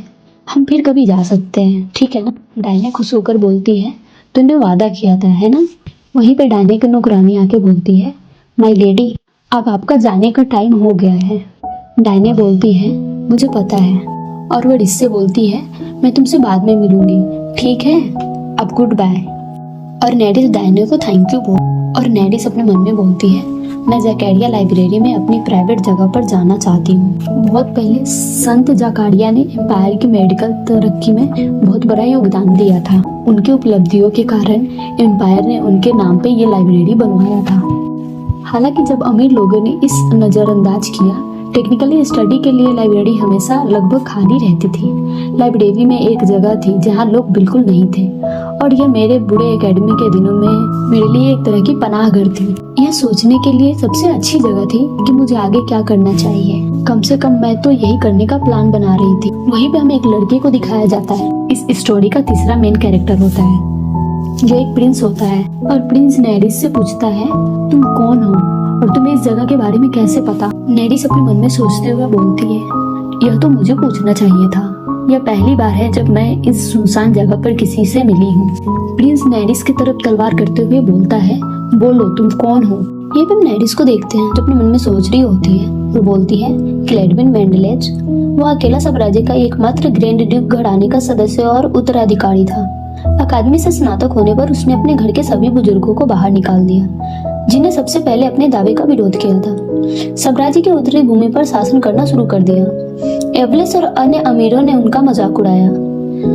हम फिर कभी जा सकते हैं, ठीक है ना। डायने खुश होकर बोलती है, तूने वादा किया था है ना। वहीं पे डायने की नौकरानी आके बोलती है, माय लेडी अब आपका जाने का टाइम हो गया है। डायने बोलती है, मुझे पता है, और वो इससे बोलती है, मैं तुमसे बाद में मिलूंगी, ठीक है, अब गुड बाय। और नेरिस डायने को थैंक यू बोल और नेरिस अपने मन में बोलती है, मैं जैकारिया लाइब्रेरी में अपनी प्राइवेट जगह पर जाना चाहती हूँ। बहुत पहले संत जकारिया ने एम्पायर की मेडिकल तरक्की में बहुत बड़ा योगदान दिया था। उनकी उपलब्धियों के कारण एम्पायर ने उनके नाम पे ये लाइब्रेरी बनवाया था। हालांकि जब अमीर लोगों ने इस नज़रअंदाज किया, टेक्निकली स्टडी के लिए लाइब्रेरी हमेशा लगभग खाली रहती थी। लाइब्रेरी में एक जगह थी जहाँ लोग बिल्कुल नहीं थे और यह मेरे बुरे एकेडमी के दिनों में मेरे लिए एक तरह की पनाह घर थी। यह सोचने के लिए सबसे अच्छी जगह थी कि मुझे आगे क्या करना चाहिए। कम से कम मैं तो यही करने का प्लान बना रही थी। वहीं पे हमें एक लड़के को दिखाया जाता है। इस स्टोरी का तीसरा मेन कैरेक्टर होता है जो एक प्रिंस होता है और प्रिंस नेरिस से पूछता है, तुम कौन हो और तुम्हें इस जगह के बारे में कैसे पता? नेडिस अपने मन में सोचते हुए बोलती है, यह तो मुझे पूछना चाहिए था। यह पहली बार है जब मैं इस सुनसान जगह पर किसी से मिली हूँ। प्रिंस नेडिस की तरफ तलवार करते हुए बोलता है, बोलो तुम कौन हो? ये भी हम नेडिस को देखते हैं जो अपने मन में सोच रही होती है। वो बोलती है, क्लेडविन मेंडलेज। वो अकेला साम्राज्य का एकमात्र ग्रैंड ड्यूक घराने का सदस्य और उत्तराधिकारी था। अकादमी से स्नातक होने पर उसने अपने घर के सभी बुजुर्गों को बाहर निकाल दिया, जिन्हें सबसे पहले अपने दावे का विरोध किया था। साम्राज्य के उत्तरी भूमि पर शासन करना शुरू कर दिया। एवलेस और अन्य अमीरों ने उनका मजाक उड़ाया।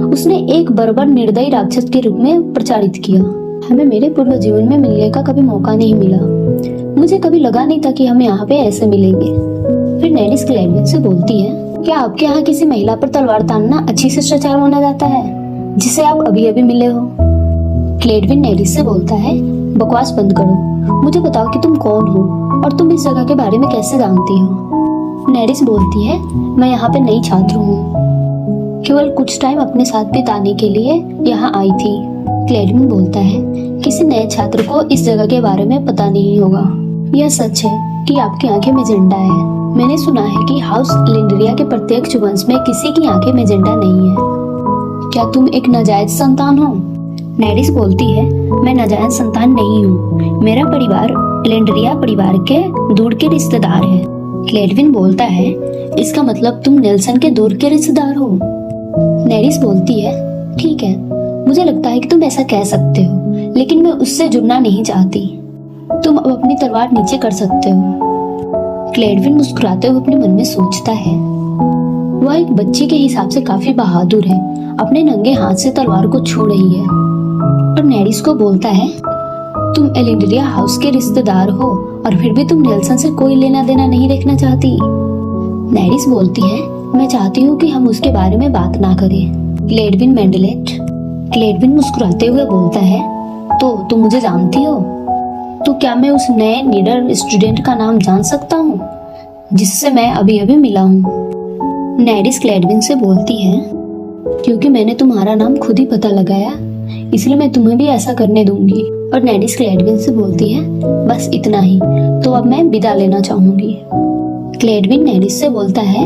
उसने एक बर्बर निर्दयी राक्षस के रूप में प्रचारित किया। हमें मेरे पूर्व जीवन में मिलने का कभी मौका नहीं मिला। मुझे कभी लगा नहीं था कि हम यहाँ पे ऐसे मिलेंगे। फिर नेडिस क्लेडविन से बोलती है, क्या आपके यहाँ किसी महिला पर तलवार तानना अच्छी शिष्टाचार माना जाता है, जिसे आप अभी अभी मिले हो? क्लेडविन नेडिस से बोलता है, बकवास बंद करो, मुझे बताओ कि तुम कौन हो और तुम इस जगह के बारे में कैसे जानती हो? नेडिस बोलती है, मैं यहाँ पे नई छात्र हूँ, केवल कुछ टाइम अपने साथ बिताने के लिए यहाँ आई थी। क्लेडविन बोलता है, किसी नए छात्र को इस जगह के बारे में पता नहीं होगा। यह सच है कि आपकी आंखें मेजेंटा है। मैंने सुना है कि हाउस लिंडरिया के प्रत्येक वंश में किसी की आंखें मेजेंटा नहीं है। क्या तुम एक नाजायज संतान हो? नेडिस बोलती है, मैं नाजायज संतान नहीं हूँ। मेरा परिवार लिंडरिया परिवार के दूर के रिश्तेदार है। क्लेडविन बोलता है, इसका मतलब तुम नेल्सन के दूर के रिश्तेदार हो? नेडिस बोलती है, ठीक है, मुझे लगता है कि तुम ऐसा कह सकते हो, लेकिन मैं उससे जुड़ना नहीं चाहती। तुम अब अपनी तलवार नीचे कर सकते हो। क्लेडविन मुस्कुराते हुए अपने मन में सोचता है, वह एक बच्ची के हिसाब से काफी बहादुर है, अपने नंगे हाथ से तलवार को छू रही है। और नेडिस को बोलता है, तुम एलिंड्रिया हाउस के रिश्तेदार हो और फिर भी तुम नेल्सन से कोई लेना देना नहीं रखना चाहती। नेडिस बोलती है, मैं चाहती हूँ कि हम उसके बारे में बात ना करें। क्लेडविन मेंडलेट। क्लेडविन मुस्कुराते हुए बोलता है, तो तुम मुझे जानती हो? तो क्या मैं उस नए नीडर स्टूडेंट का नाम जान सकता हूँ जिससे मैं अभी अभी मिला हूँ? नेडिस क्लेडविन से बोलती है, क्योंकि मैंने तुम्हारा नाम खुद ही पता लगाया, इसलिए मैं तुम्हें भी ऐसा करने दूंगी। और नेडिस क्लेडविन से बोलती है, बस इतना ही, तो अब मैं विदा लेना चाहूंगी। क्लेडविन नेडिस से बोलता है,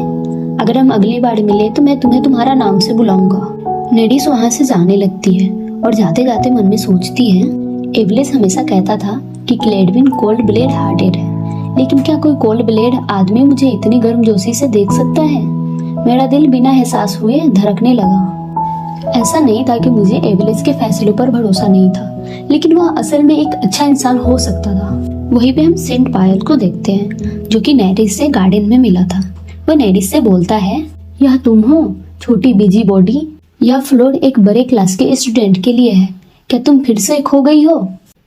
अगर हम अगली बार मिले तो मैं तुम्हें तुम्हारा नाम से बुलाऊंगा। नेडिस वहां से जाने लगती है और जाते जाते मन में सोचती है, एवलेस हमेशा कहता था कि क्लेडविन कोल्ड ब्लेड हार्टेड है, लेकिन क्या कोई कोल्ड ब्लेड आदमी मुझे इतनी गर्मजोशी से देख सकता है? मेरा दिल बिना एहसास हुए धड़कने लगा। ऐसा नहीं था कि मुझे एवलेस के फैसलों पर भरोसा नहीं था, लेकिन वह असल में एक अच्छा इंसान हो सकता था। वहीं पे हम सेंट पायल को देखते हैं, जो कि नेडिस से गार्डन में मिला था। वह नेडिस से बोलता है, यह तुम हो छोटी बिजी बॉडी? यह फ्लोर एक बड़े क्लास के स्टूडेंट के लिए है, क्या तुम फिर से खो गई हो?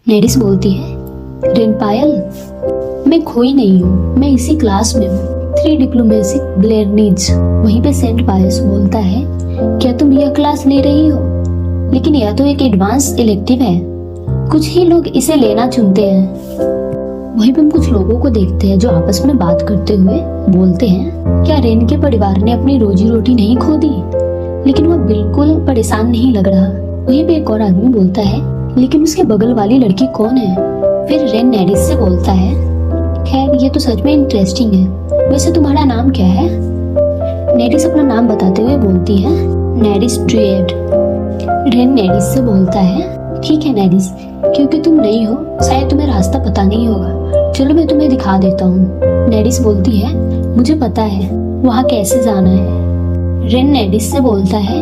नेडिस बोलती है, रेन पायल, मैं खोई नहीं हूँ, मैं इसी क्लास में हूँ, 3 डिप्लोमेसी ब्लेरनीज। वहीं पे सेंट पायस बोलता है, क्या तुम यह क्लास ले रही हो? लेकिन यह तो एक एडवांस इलेक्टिव है, कुछ ही लोग इसे लेना चुनते हैं। वहीं पे हम कुछ लोगों को देखते हैं जो आपस में बात करते हुए बोलते हैं, क्या रेन के परिवार ने अपनी रोजी रोटी नहीं खो दी? लेकिन वह बिल्कुल परेशान नहीं लग रहा। वहीं पे एक और आदमी बोलता है, लेकिन उसके बगल वाली लड़की कौन है? फिर रेन नेडिस से बोलता है, खैर ये तो सच में इंटरेस्टिंग है, वैसे तुम्हारा नाम क्या है? नेडिस अपना नाम बताते हुए बोलती है, नेडिस ड्रेड। रेन नेडिस से बोलता है, ठीक है नेडिस, क्योंकि तुम नई हो शायद तुम्हें रास्ता पता नहीं होगा, चलो मैं तुम्हें दिखा देता हूँ। नेडिस बोलती है, मुझे पता है वहाँ कैसे जाना है। रेन नेडिस से बोलता है,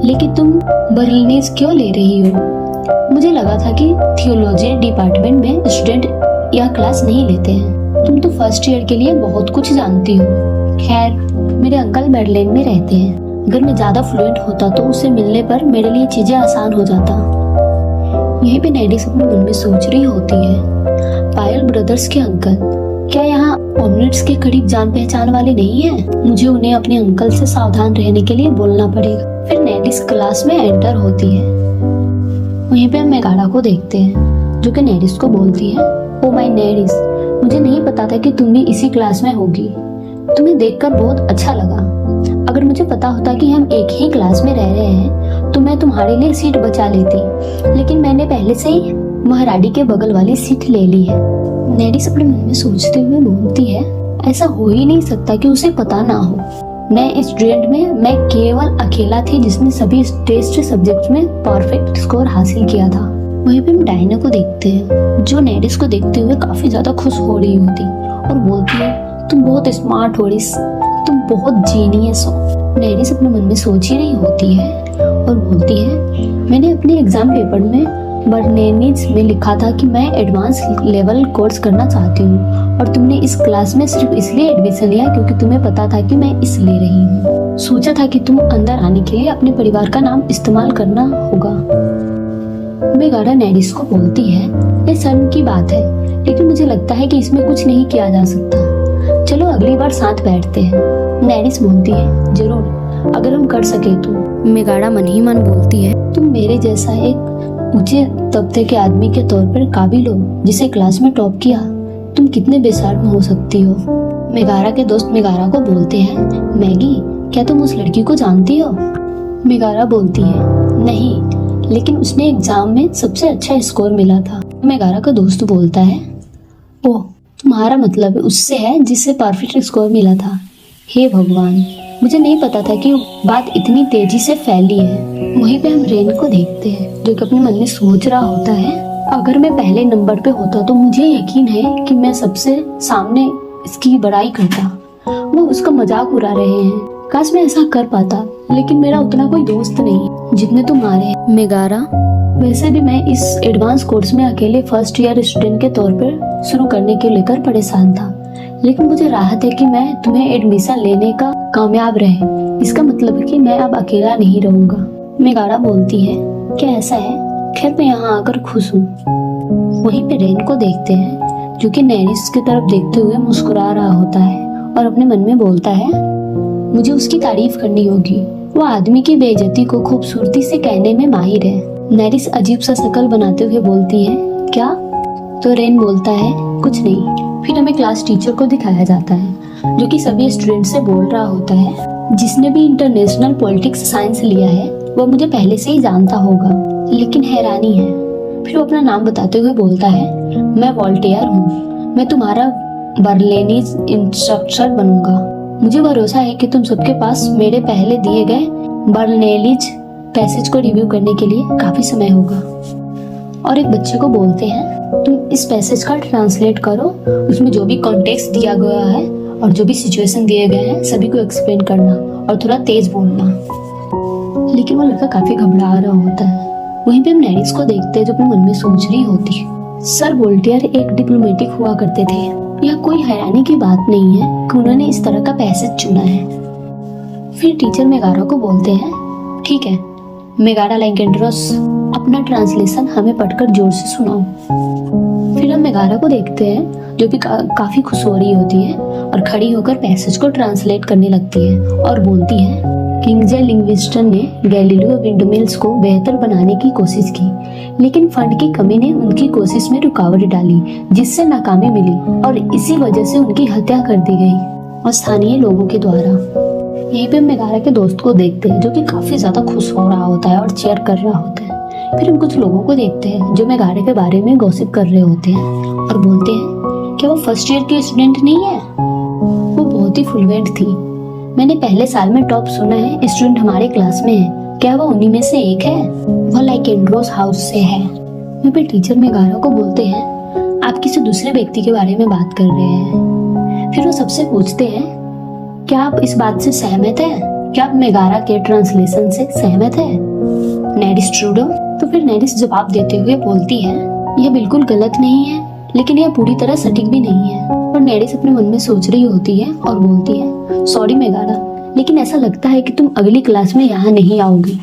लेकिन तुम बर्लिनीज क्यों ले रही हो? मुझे लगा था कि थियोलॉजी डिपार्टमेंट में स्टूडेंट यह क्लास नहीं लेते हैं, तुम तो फर्स्ट ईयर के लिए बहुत कुछ जानती हो। खैर, मेरे अंकल बर्लिन में रहते हैं, अगर मैं ज्यादा फ्लुएंट होता तो उससे मिलने पर मेरे लिए चीजें आसान हो जाता। यहीं पे नेडिस अपने मन में सोच रही होती है, पायल ब्रदर्स के अंकल क्या यहाँ ओमलेट्स के करीब जान पहचान वाले नहीं है? मुझे उन्हें अपने अंकल से सावधान रहने के लिए बोलना पड़ेगा। फिर नेडिस क्लास में एंटर होती है। वहीं पे हम मेगाडा को देखते हैं, जो कि नेडिस को बोलती है, ओ माय नेडिस, मुझे नहीं पता था कि तुम भी इसी क्लास में होगी, तुम्हें देखकर बहुत अच्छा लगा। अगर मुझे पता होता कि हम एक ही क्लास में रह रहे हैं तो मैं तुम्हारे लिए सीट बचा लेती, लेकिन मैंने पहले से ही महारानी के बगल वाली सीट ले ली है। नेरिस अपने मन में सोचते हुए बोलती है, ऐसा हो ही नहीं सकता कि उसे पता ना हो। नए स्टूडेंट में मैं केवल अकेला थी जिसने सभी टेस्ट सब्जेक्ट्स में परफेक्ट स्कोर हासिल किया था। वहीं पे हम डायना को देखते हैं जो नेरिस को देखते हुए काफी ज्यादा खुश हो रही होती और बोलती है, तुम बहुत स्मार्ट हो रिस, तुम बहुत जीनियस हो। नेरिस अपने मन में सोच ही रही होती है और बोलती है, मैंने अपने एग्जाम पेपर में बर्नेनीज में लिखा था कि मैं एडवांस लेवल कोर्स करना चाहती हूँ और तुमने इस क्लास में सिर्फ इसलिए एडमिशन लिया क्योंकि तुम्हें पता था कि मैं इस ले रही हूँ। सोचा था कि तुम अंदर आने के लिए अपने परिवार का नाम इस्तेमाल करना होगा। मेगारा नेरिस को बोलती है, ये शर्म की बात है, लेकिन मुझे लगता है कि इसमें कुछ नहीं किया जा सकता। चलो अगली बार साथ बैठते हैं। नेरिस बोलती है, जरूर, अगर हम कर सके तो। मेगारा मन ही मन बोलती है, तुम मेरे जैसा एक ऊंचे तबके के आदमी के तौर पर काबिल हो जिसे क्लास में टॉप किया। तुम कितने बेशर्म हो सकती हो। मेगारा के दोस्त मेगारा को बोलते हैं, मैगी, क्या तुम उस लड़की को जानती हो? मेगारा बोलती है, नहीं, लेकिन उसने एग्जाम में सबसे अच्छा स्कोर मिला था। मेगारा का दोस्त बोलता है, ओह, तुम्हारा मतलब उससे है जिससे परफेक्ट स्कोर मिला था। हे भगवान, मुझे नहीं पता था कि बात इतनी तेजी से फैली है। वहीं पे हम रेन को देखते हैं जो कि अपने मन में सोच रहा होता है, अगर मैं पहले नंबर पे होता तो मुझे यकीन है कि मैं सबसे सामने इसकी बड़ाई करता। वो उसका मजाक उड़ा रहे हैं, काश मैं ऐसा कर पाता, लेकिन मेरा उतना कोई दोस्त नहीं जितने तुम्हारे हैं। मेगारा, वैसे भी मैं इस एडवांस कोर्स में अकेले फर्स्ट ईयर स्टूडेंट के तौर पर शुरू करने के लेकर परेशान था, लेकिन मुझे राहत है कि मैं तुम्हें एडमिशन लेने का कामयाब रहे। इसका मतलब है कि मैं अब अकेला नहीं रहूंगा। मेगारा बोलती है, क्या ऐसा है? खैर मैं यहाँ आकर खुश हूँ। वहीं पे रेन को देखते हैं जो कि नेरिस की तरफ देखते हुए मुस्कुरा रहा होता है और अपने मन में बोलता है, मुझे उसकी तारीफ करनी होगी। वो आदमी की बेइज्जती को खूबसूरती से कहने में माहिर है। नेरिस अजीब सा शक्ल बनाते हुए बोलती है, क्या? तो रेन बोलता है, कुछ नहीं। फिर हमें क्लास टीचर को दिखाया जाता है जो कि सभी स्टूडेंट से बोल रहा होता है, जिसने भी इंटरनेशनल पॉलिटिक्स साइंस लिया है वो मुझे पहले से ही जानता होगा, लेकिन हैरानी है। फिर वो अपना नाम बताते हुए बोलता है, मैं वॉल्टेयर हूँ, मैं तुम्हारा बर्लिनीज इंस्ट्रक्टर बनूंगा। मुझे भरोसा है कि तुम सबके पास मेरे पहले दिए गए बर्नेलीज पैसेज को रिव्यू करने के लिए काफी समय होगा। और एक बच्चे को बोलते हैं, तुम इस पैसेज का ट्रांसलेट करो, उसमें जो भी कॉन्टेक्स्ट दिया गया है और जो भी सिचुएशन दिए गए हैं सभी को एक्सप्लेन करना और थोड़ा तेज बोलना। लेकिन वो लड़का काफी घबरा रहा होता है। वहीं पे हम नेरिस को देखते हैं जो अपने मन में सोच रही होती है, सर वोल्टेयर एक डिप्लोमेटिक हुआ करते थे। यह कोई हैरानी की बात नहीं है कि उन्होंने इस तरह का पैसेज चुना है। फिर टीचर मेगारा को बोलते हैं, ठीक है मेगारा लैंकेड्रोस, अपना ट्रांसलेशन हमें पढ़कर जोर से सुनाओ। फिर हम मेगारा को देखते हैं जो भी काफी खुश हो रही होती है और खड़ी होकर पैसेज को ट्रांसलेट करने लगती है और बोलती है, किंगजे लिंग्विस्टन ने गैलीलियो विंडमिल्स को बेहतर बनाने की कोशिश की, लेकिन फंड की कमी ने उनकी कोशिश में रुकावट डाली, जिससे नाकामी मिली और इसी वजह से उनकी हत्या कर दी गई और स्थानीय लोगों के द्वारा। यहीं पे मेगारा के दोस्त को देखते हैं जो कि काफी ज्यादा खुश हो रहा होता है और चीयर कर रहा होता है। फिर हम कुछ लोगों को देखते हैं जो मेगारा के बारे में गॉसिप कर रहे होते हैं और बोलते हैं, क्या वो फर्स्ट ईयर की स्टूडेंट नहीं है? वो बहुत ही फ्लुएंट थी, मैंने पहले साल में टॉप सुना है, स्टूडेंट हमारे क्लास में है, क्या वो उन्हीं में से एक है? वो लैंकेड्रोस हाउस से है। वहीं पे टीचर मेगारा को बोलते हैं, आप किसी दूसरे व्यक्ति के बारे में बात कर रहे हैं। फिर वो सबसे पूछते हैं, क्या आप इस बात से सहमत हैं? क्या आप मेगारा के ट्रांसलेशन से सहमत हैं? नेरिस ट्रूडो? तो फिर नेरिस जवाब देते हुए बोलती है, यह बिल्कुल गलत नहीं है, लेकिन यह पूरी तरह सटीक भी नहीं है। और नेरिस अपने मन में सोच रही होती है और बोलती है, सॉरी मेगारा, लेकिन ऐसा लगता है कि तुम अगली क्लास में यहाँ नहीं आओगी।